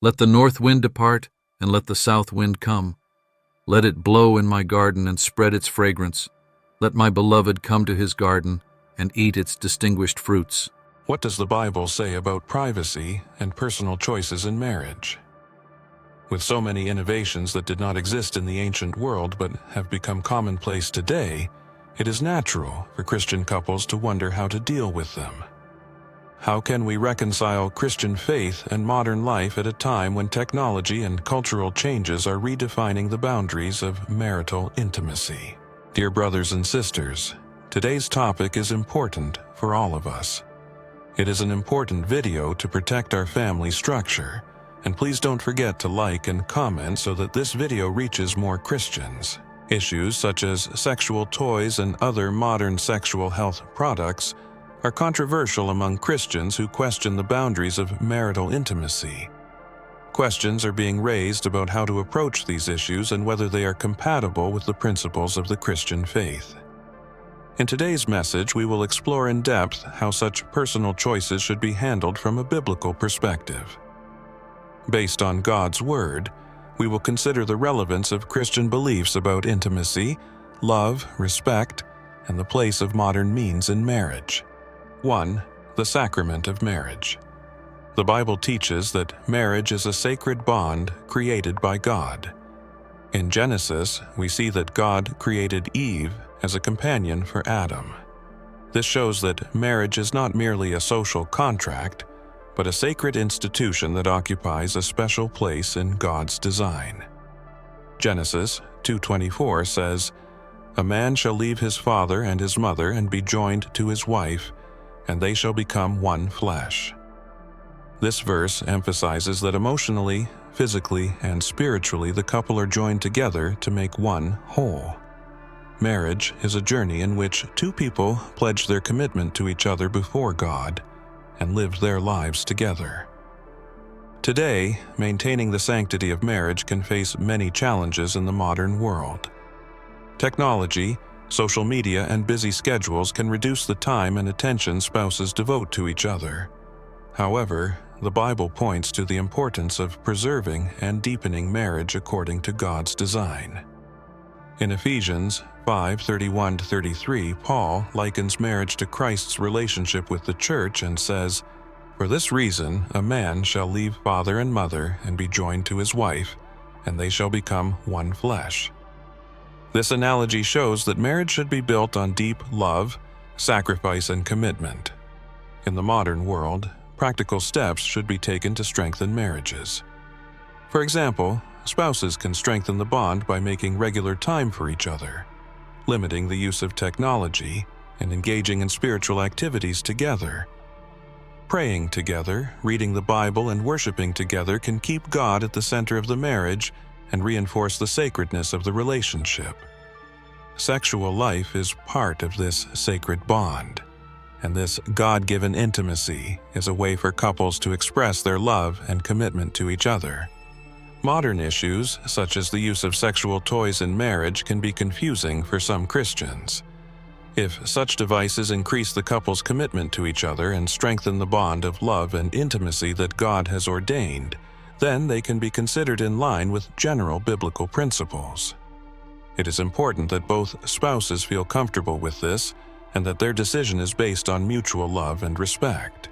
Let the north wind depart, and let the south wind come. Let it blow in my garden and spread its fragrance. Let my beloved come to his garden and eat its distinguished fruits. What does the Bible say about privacy and personal choices in marriage? With so many innovations that did not exist in the ancient world but have become commonplace today, it is natural for Christian couples to wonder how to deal with them. How can we reconcile Christian faith and modern life at a time when technology and cultural changes are redefining the boundaries of marital intimacy? Dear brothers and sisters, today's topic is important for all of us. It is an important video to protect our family structure, and please don't forget to like and comment so that this video reaches more Christians. Issues such as sexual toys and other modern sexual health products are controversial among Christians who question the boundaries of marital intimacy. Questions are being raised about how to approach these issues and whether they are compatible with the principles of the Christian faith. In today's message, we will explore in depth how such personal choices should be handled from a biblical perspective. Based on God's Word, we will consider the relevance of Christian beliefs about intimacy, love, respect, and the place of modern means in marriage. 1. The sacrament of marriage. The Bible teaches that marriage is a sacred bond created by God. In Genesis, we see that God created Eve as a companion for Adam. This shows that marriage is not merely a social contract, but a sacred institution that occupies a special place in God's design. Genesis 2:24 says, "A man shall leave his father and his mother and be joined to his wife, and they shall become one flesh." This verse emphasizes that emotionally, physically, and spiritually the couple are joined together to make one whole. Marriage is a journey in which two people pledge their commitment to each other before God and live their lives together. Today, maintaining the sanctity of marriage can face many challenges in the modern world. Technology, social media, and busy schedules can reduce the time and attention spouses devote to each other. However, the Bible points to the importance of preserving and deepening marriage according to God's design. In Ephesians 5:31-33, Paul likens marriage to Christ's relationship with the church and says, "For this reason a man shall leave father and mother and be joined to his wife, and they shall become one flesh." This analogy shows that marriage should be built on deep love, sacrifice, and commitment. In the modern world, practical steps should be taken to strengthen marriages. For example, spouses can strengthen the bond by making regular time for each other, limiting the use of technology, and engaging in spiritual activities together. Praying together, reading the Bible, and worshiping together can keep God at the center of the marriage and reinforce the sacredness of the relationship. Sexual life is part of this sacred bond, and this God-given intimacy is a way for couples to express their love and commitment to each other. Modern issues, such as the use of sexual toys in marriage, can be confusing for some Christians. If such devices increase the couple's commitment to each other and strengthen the bond of love and intimacy that God has ordained, then they can be considered in line with general biblical principles. It is important that both spouses feel comfortable with this and that their decision is based on mutual love and respect.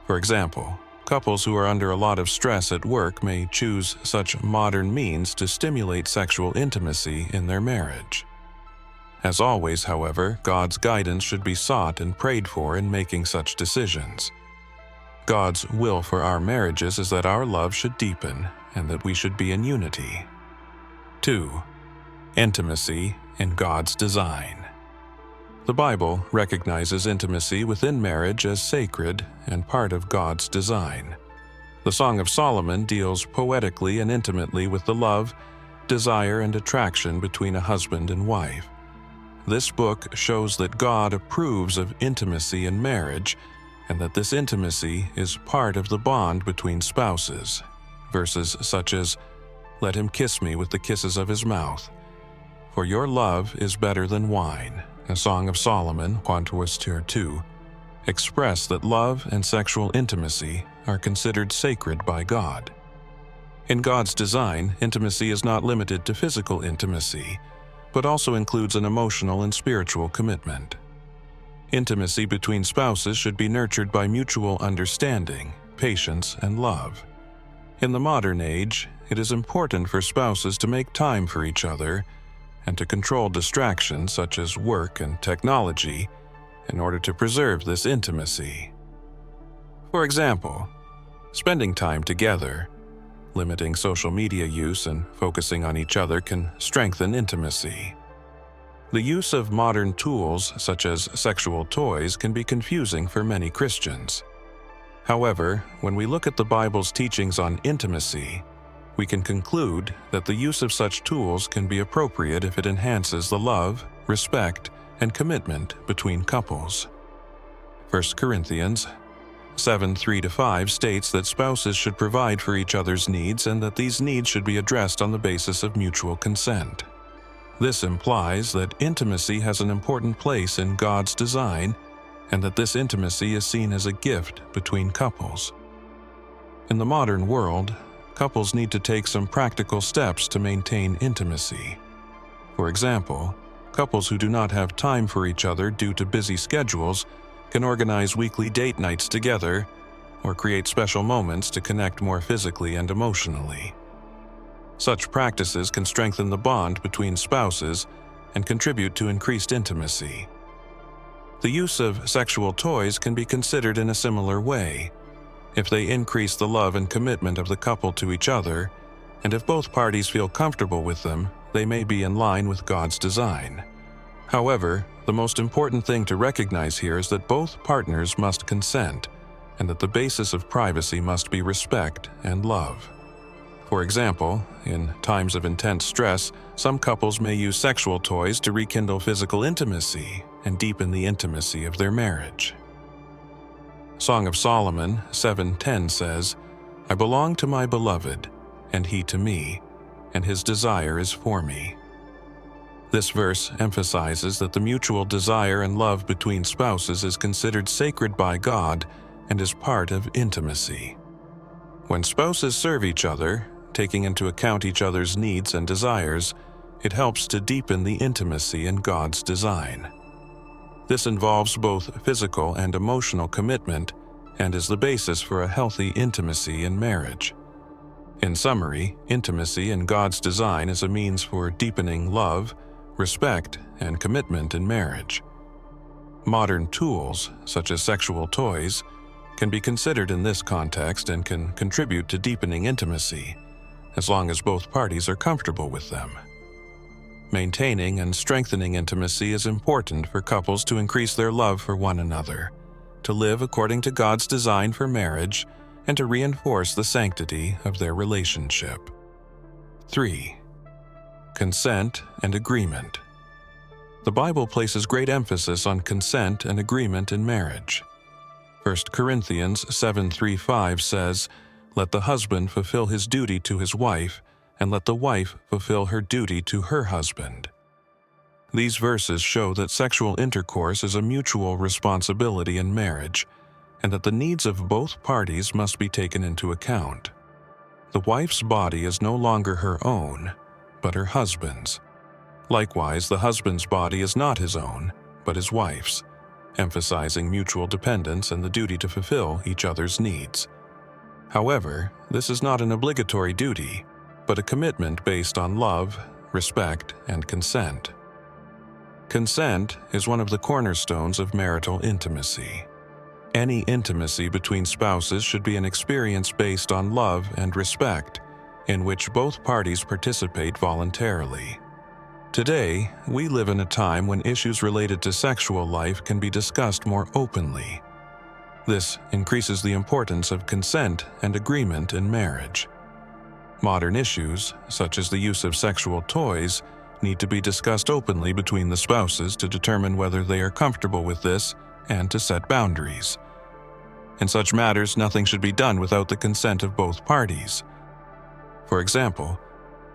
For example, couples who are under a lot of stress at work may choose such modern means to stimulate sexual intimacy in their marriage. As always, however, God's guidance should be sought and prayed for in making such decisions. God's will for our marriages is that our love should deepen and that we should be in unity. 2. Intimacy in God's design. The Bible recognizes intimacy within marriage as sacred and part of God's design. The Song of Solomon deals poetically and intimately with the love, desire, and attraction between a husband and wife. This book shows that God approves of intimacy in marriage and that this intimacy is part of the bond between spouses. Verses such as, "Let him kiss me with the kisses of his mouth. For your love is better than wine," a Song of Solomon, 1:2, express that love and sexual intimacy are considered sacred by God. In God's design, intimacy is not limited to physical intimacy, but also includes an emotional and spiritual commitment. Intimacy between spouses should be nurtured by mutual understanding, patience, and love. In the modern age, it is important for spouses to make time for each other and to control distractions such as work and technology in order to preserve this intimacy. For example, spending time together, limiting social media use, and focusing on each other can strengthen intimacy. The use of modern tools such as sexual toys can be confusing for many Christians. However, when we look at the Bible's teachings on intimacy, we can conclude that the use of such tools can be appropriate if it enhances the love, respect, and commitment between couples. 1 Corinthians 7:3-5 states that spouses should provide for each other's needs and that these needs should be addressed on the basis of mutual consent. This implies that intimacy has an important place in God's design and that this intimacy is seen as a gift between couples. In the modern world, couples need to take some practical steps to maintain intimacy. For example, couples who do not have time for each other due to busy schedules can organize weekly date nights together or create special moments to connect more physically and emotionally. Such practices can strengthen the bond between spouses and contribute to increased intimacy. The use of sexual toys can be considered in a similar way. If they increase the love and commitment of the couple to each other, and if both parties feel comfortable with them, they may be in line with God's design. However, the most important thing to recognize here is that both partners must consent, and that the basis of privacy must be respect and love. For example, in times of intense stress, some couples may use sexual toys to rekindle physical intimacy and deepen the intimacy of their marriage. Song of Solomon 7:10 says, "I belong to my beloved, and he to me, and his desire is for me." This verse emphasizes that the mutual desire and love between spouses is considered sacred by God and is part of intimacy. When spouses serve each other, taking into account each other's needs and desires, it helps to deepen the intimacy in God's design. This involves both physical and emotional commitment and is the basis for a healthy intimacy in marriage. In summary, intimacy in God's design is a means for deepening love, respect, and commitment in marriage. Modern tools, such as sexual toys, can be considered in this context and can contribute to deepening intimacy, as long as both parties are comfortable with them. Maintaining and strengthening intimacy is important for couples to increase their love for one another, to live according to God's design for marriage, and to reinforce the sanctity of their relationship. 3. Consent and agreement. The Bible places great emphasis on consent and agreement in marriage. 1 Corinthians 7:3-5 says, "Let the husband fulfill his duty to his wife, and let the wife fulfill her duty to her husband." These verses show that sexual intercourse is a mutual responsibility in marriage, and that the needs of both parties must be taken into account. The wife's body is no longer her own, but her husband's. Likewise, the husband's body is not his own, but his wife's, emphasizing mutual dependence and the duty to fulfill each other's needs. However, this is not an obligatory duty, but a commitment based on love, respect, and consent. Consent is one of the cornerstones of marital intimacy. Any intimacy between spouses should be an experience based on love and respect, in which both parties participate voluntarily. Today, we live in a time when issues related to sexual life can be discussed more openly. This increases the importance of consent and agreement in marriage. Modern issues, such as the use of sexual toys, need to be discussed openly between the spouses to determine whether they are comfortable with this and to set boundaries. In such matters, nothing should be done without the consent of both parties. For example,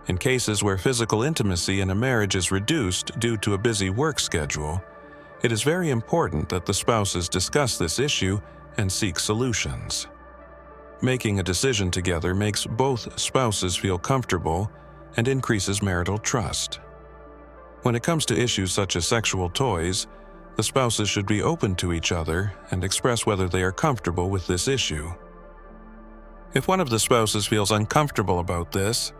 in cases where physical intimacy in a marriage is reduced due to a busy work schedule, it is very important that the spouses discuss this issue and seek solutions. Making a decision together makes both spouses feel comfortable and increases marital trust. When it comes to issues such as sexual toys, the spouses should be open to each other and express whether they are comfortable with this issue. If one of the spouses feels uncomfortable about this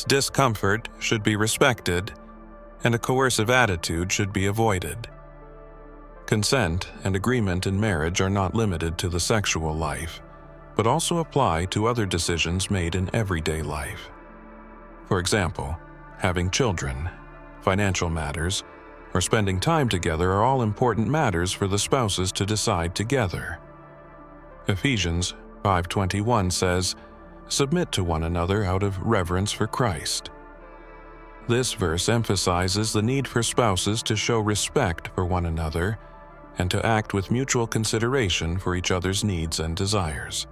discomfort should be respected, and a coercive attitude should be avoided. Consent and agreement in marriage are not limited to the sexual life, but also apply to other decisions made in everyday life. For example, having children, financial matters, or spending time together are all important matters for the spouses to decide together. Ephesians 5:21 says, "Submit to one another out of reverence for Christ." This verse emphasizes the need for spouses to show respect for one another and to act with mutual consideration for each other's needs and desires.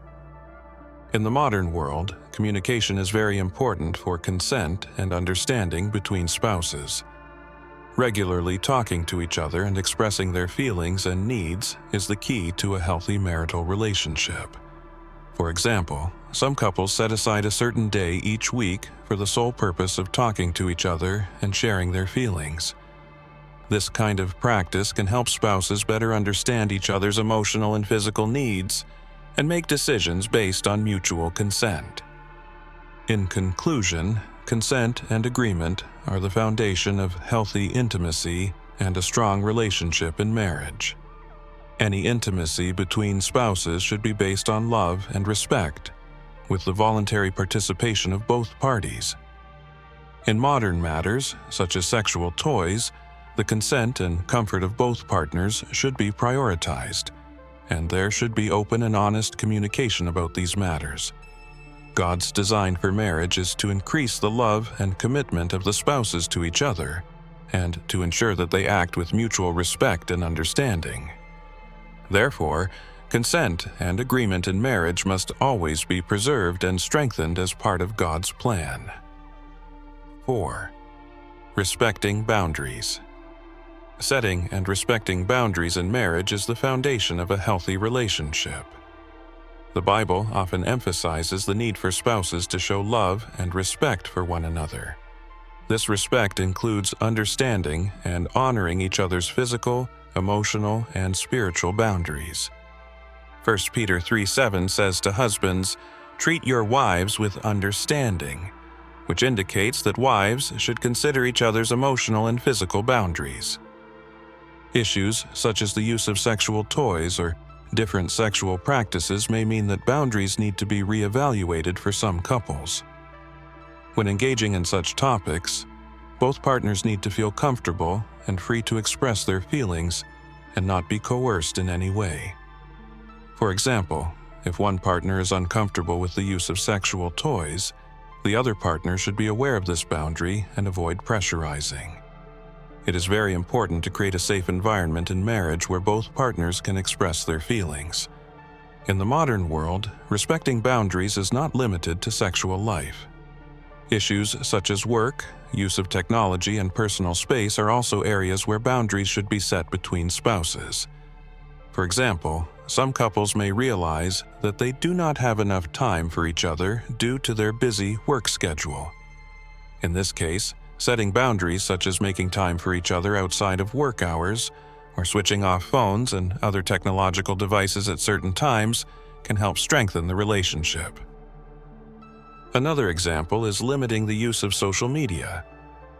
In the modern world, communication is very important for consent and understanding between spouses. Regularly talking to each other and expressing their feelings and needs is the key to a healthy marital relationship. For example, some couples set aside a certain day each week for the sole purpose of talking to each other and sharing their feelings. This kind of practice can help spouses better understand each other's emotional and physical needs and make decisions based on mutual consent. In conclusion, consent and agreement are the foundation of healthy intimacy and a strong relationship in marriage. Any intimacy between spouses should be based on love and respect, with the voluntary participation of both parties. In modern matters, such as sexual toys, the consent and comfort of both partners should be prioritized, and there should be open and honest communication about these matters. God's design for marriage is to increase the love and commitment of the spouses to each other, and to ensure that they act with mutual respect and understanding. Therefore, consent and agreement in marriage must always be preserved and strengthened as part of God's plan. 4. Respecting boundaries. Setting and respecting boundaries in marriage is the foundation of a healthy relationship. The Bible often emphasizes the need for spouses to show love and respect for one another. This respect includes understanding and honoring each other's physical, emotional, and spiritual boundaries. 1 Peter 3:7 says to husbands, "Treat your wives with understanding," which indicates that wives should consider each other's emotional and physical boundaries. Issues such as the use of sexual toys or different sexual practices may mean that boundaries need to be reevaluated for some couples. When engaging in such topics, both partners need to feel comfortable and free to express their feelings and not be coerced in any way. For example, if one partner is uncomfortable with the use of sexual toys, the other partner should be aware of this boundary and avoid pressurizing. It is very important to create a safe environment in marriage where both partners can express their feelings. In the modern world, respecting boundaries is not limited to sexual life. Issues such as work, use of technology, and personal space are also areas where boundaries should be set between spouses. For example, some couples may realize that they do not have enough time for each other due to their busy work schedule. In this case, setting boundaries such as making time for each other outside of work hours or switching off phones and other technological devices at certain times can help strengthen the relationship. Another example is limiting the use of social media.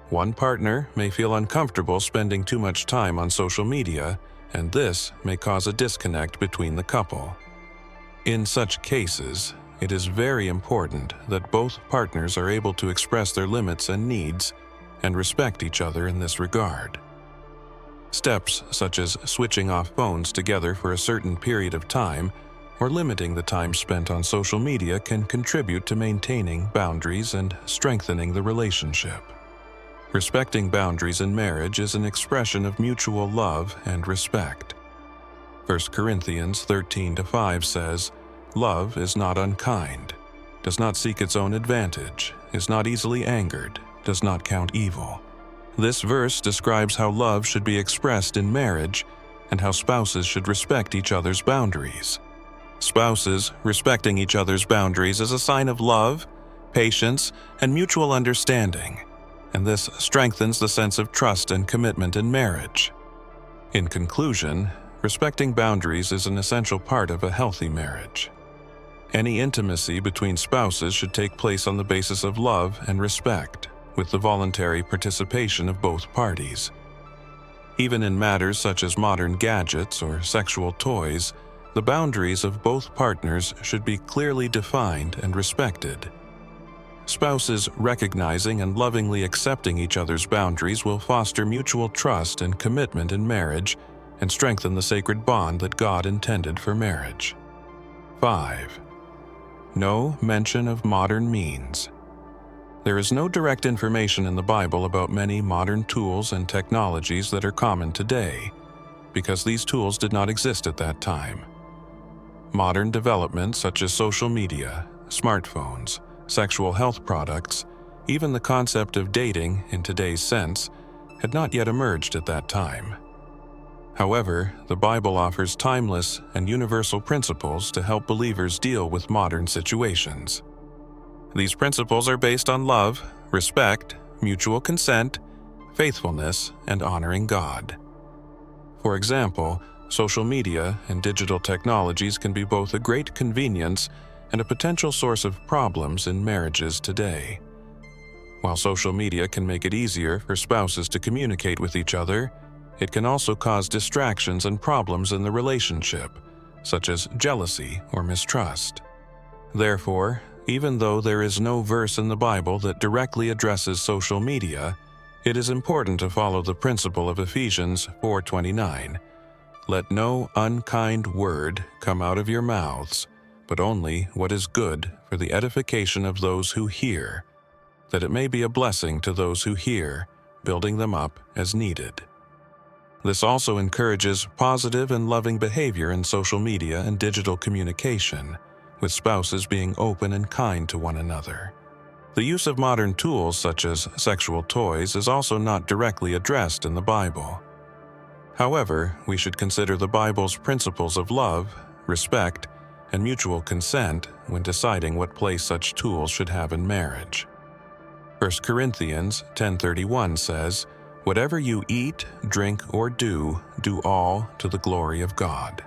One partner may feel uncomfortable spending too much time on social media, and this may cause a disconnect between the couple. In such cases, it is very important that both partners are able to express their limits and needs and respect each other in this regard. Steps such as switching off phones together for a certain period of time or limiting the time spent on social media can contribute to maintaining boundaries and strengthening the relationship. Respecting boundaries in marriage is an expression of mutual love and respect. 1 Corinthians 13:5 says, "Love is not unkind, does not seek its own advantage, is not easily angered, does not count evil." This verse describes how love should be expressed in marriage and how spouses should respect each other's boundaries. Spouses respecting each other's boundaries is a sign of love, patience, and mutual understanding, and this strengthens the sense of trust and commitment in marriage. In conclusion, respecting boundaries is an essential part of a healthy marriage. Any intimacy between spouses should take place on the basis of love and respect, with the voluntary participation of both parties. Even in matters such as modern gadgets or sexual toys, the boundaries of both partners should be clearly defined and respected. Spouses recognizing and lovingly accepting each other's boundaries will foster mutual trust and commitment in marriage and strengthen the sacred bond that God intended for marriage. 5. No mention of modern means. There is no direct information in the Bible about many modern tools and technologies that are common today, because these tools did not exist at that time. Modern developments such as social media, smartphones, sexual health products, even the concept of dating in today's sense, had not yet emerged at that time. However, the Bible offers timeless and universal principles to help believers deal with modern situations. These principles are based on love, respect, mutual consent, faithfulness, and honoring God. For example, social media and digital technologies can be both a great convenience and a potential source of problems in marriages today. While social media can make it easier for spouses to communicate with each other, it can also cause distractions and problems in the relationship, such as jealousy or mistrust. Therefore, even though there is no verse in the Bible that directly addresses social media, it is important to follow the principle of Ephesians 4:29. Let no unkind word come out of your mouths, but only what is good for the edification of those who hear, that it may be a blessing to those who hear, building them up as needed. This also encourages positive and loving behavior in social media and digital communication, with spouses being open and kind to one another. The use of modern tools such as sexual toys is also not directly addressed in the Bible. However, we should consider the Bible's principles of love, respect, and mutual consent when deciding what place such tools should have in marriage. 1 Corinthians 10:31 says, "Whatever you eat, drink, or do all to the glory of God."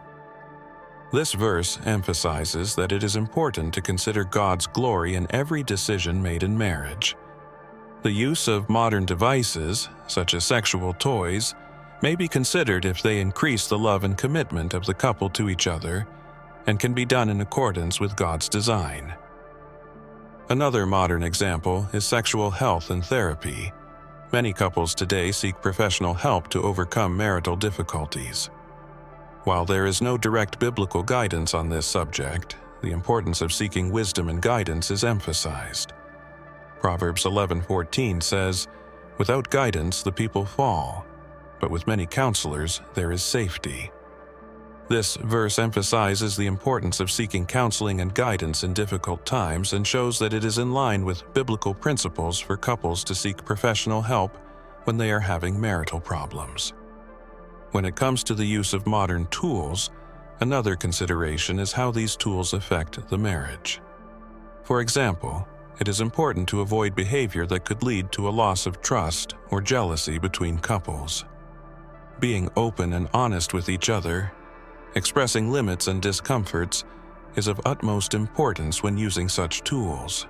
This verse emphasizes that it is important to consider God's glory in every decision made in marriage. The use of modern devices, such as sexual toys, may be considered if they increase the love and commitment of the couple to each other and can be done in accordance with God's design. Another modern example is sexual health and therapy. Many couples today seek professional help to overcome marital difficulties. While there is no direct biblical guidance on this subject, the importance of seeking wisdom and guidance is emphasized. Proverbs 11:14 says, "Without guidance the people fall, but with many counselors there is safety." This verse emphasizes the importance of seeking counseling and guidance in difficult times and shows that it is in line with biblical principles for couples to seek professional help when they are having marital problems. When it comes to the use of modern tools, another consideration is how these tools affect the marriage. For example, it is important to avoid behavior that could lead to a loss of trust or jealousy between couples. Being open and honest with each other, expressing limits and discomforts, is of utmost importance when using such tools.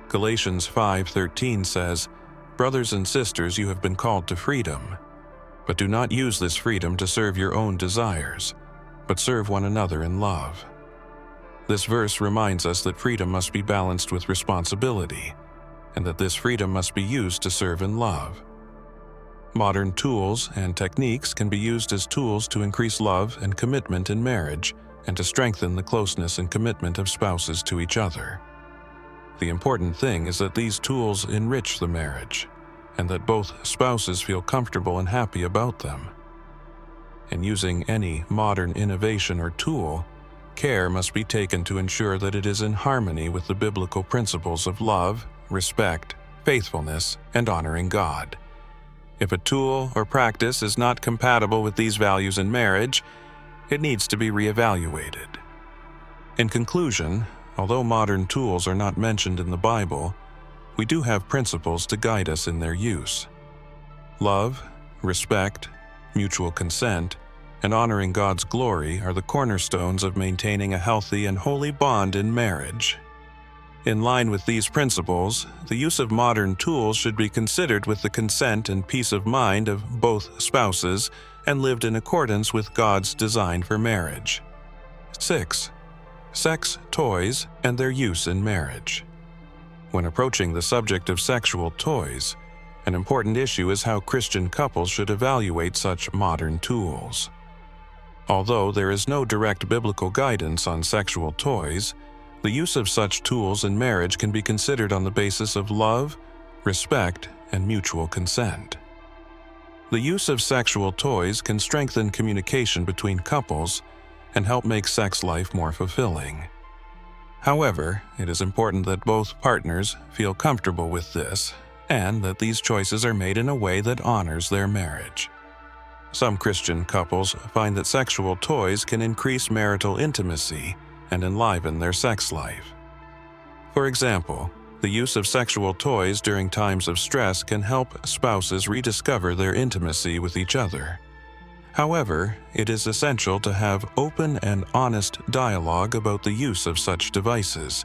Galatians 5:13 says, "Brothers and sisters, you have been called to freedom, but do not use this freedom to serve your own desires, but serve one another in love." This verse reminds us that freedom must be balanced with responsibility, and that this freedom must be used to serve in love. Modern tools and techniques can be used as tools to increase love and commitment in marriage and to strengthen the closeness and commitment of spouses to each other. The important thing is that these tools enrich the marriage, and that both spouses feel comfortable and happy about them. In using any modern innovation or tool, care must be taken to ensure that it is in harmony with the biblical principles of love, respect, faithfulness, and honoring God. If a tool or practice is not compatible with these values in marriage, it needs to be reevaluated. In conclusion, although modern tools are not mentioned in the Bible, we do have principles to guide us in their use. Love, respect, mutual consent, and honoring God's glory are the cornerstones of maintaining a healthy and holy bond in marriage. In line with these principles, the use of modern tools should be considered with the consent and peace of mind of both spouses and lived in accordance with God's design for marriage. 6. Sex toys and their use in marriage. When approaching the subject of sexual toys, an important issue is how Christian couples should evaluate such modern tools. Although there is no direct biblical guidance on sexual toys, the use of such tools in marriage can be considered on the basis of love, respect, and mutual consent. The use of sexual toys can strengthen communication between couples and help make sex life more fulfilling. However, it is important that both partners feel comfortable with this and that these choices are made in a way that honors their marriage. Some Christian couples find that sexual toys can increase marital intimacy and enliven their sex life. For example, the use of sexual toys during times of stress can help spouses rediscover their intimacy with each other. However, it is essential to have open and honest dialogue about the use of such devices,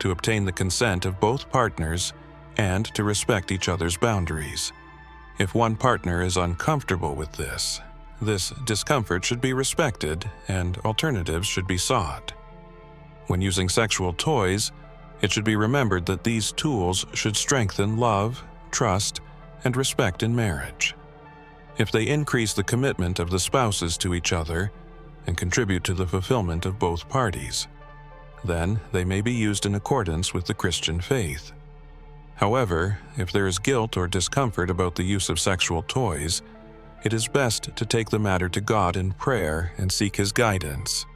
to obtain the consent of both partners and to respect each other's boundaries. If one partner is uncomfortable with this discomfort should be respected and alternatives should be sought. When using sexual toys, it should be remembered that these tools should strengthen love, trust, and respect in marriage. If they increase the commitment of the spouses to each other and contribute to the fulfillment of both parties, then they may be used in accordance with the Christian faith. However, if there is guilt or discomfort about the use of sexual toys, it is best to take the matter to God in prayer and seek His guidance.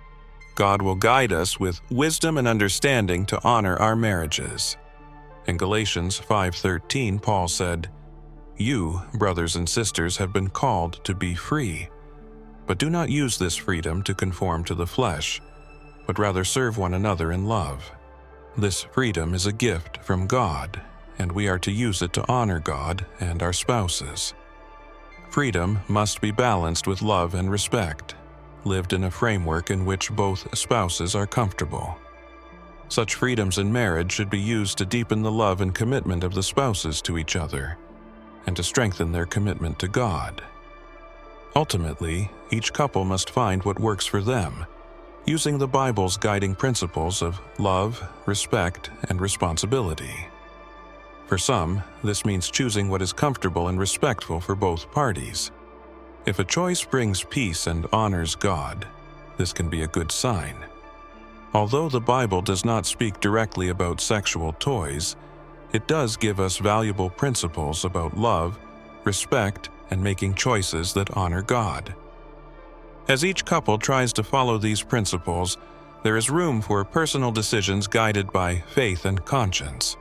God will guide us with wisdom and understanding to honor our marriages. In Galatians 5:13, Paul said, "You, brothers and sisters, have been called to be free, but do not use this freedom to conform to the flesh, but rather serve one another in love. This freedom is a gift from God, and we are to use it to honor God and our spouses." Freedom must be balanced with love and respect, lived in a framework in which both spouses are comfortable. Such freedoms in marriage should be used to deepen the love and commitment of the spouses to each other, and to strengthen their commitment to God. Ultimately, each couple must find what works for them, using the Bible's guiding principles of love, respect, and responsibility. For some, this means choosing what is comfortable and respectful for both parties. If a choice brings peace and honors God, this can be a good sign. Although the Bible does not speak directly about sexual toys, it does give us valuable principles about love, respect, and making choices that honor God. As each couple tries to follow these principles, there is room for personal decisions guided by faith and conscience.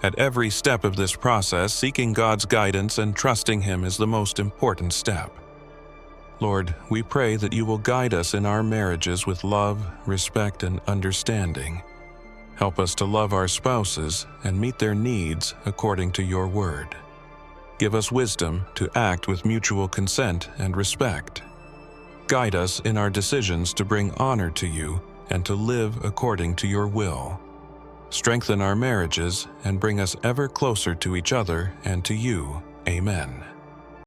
At every step of this process, seeking God's guidance and trusting Him is the most important step. Lord, we pray that You will guide us in our marriages with love, respect, and understanding. Help us to love our spouses and meet their needs according to Your word. Give us wisdom to act with mutual consent and respect. Guide us in our decisions to bring honor to You and to live according to Your will. Strengthen our marriages and bring us ever closer to each other and to You. Amen.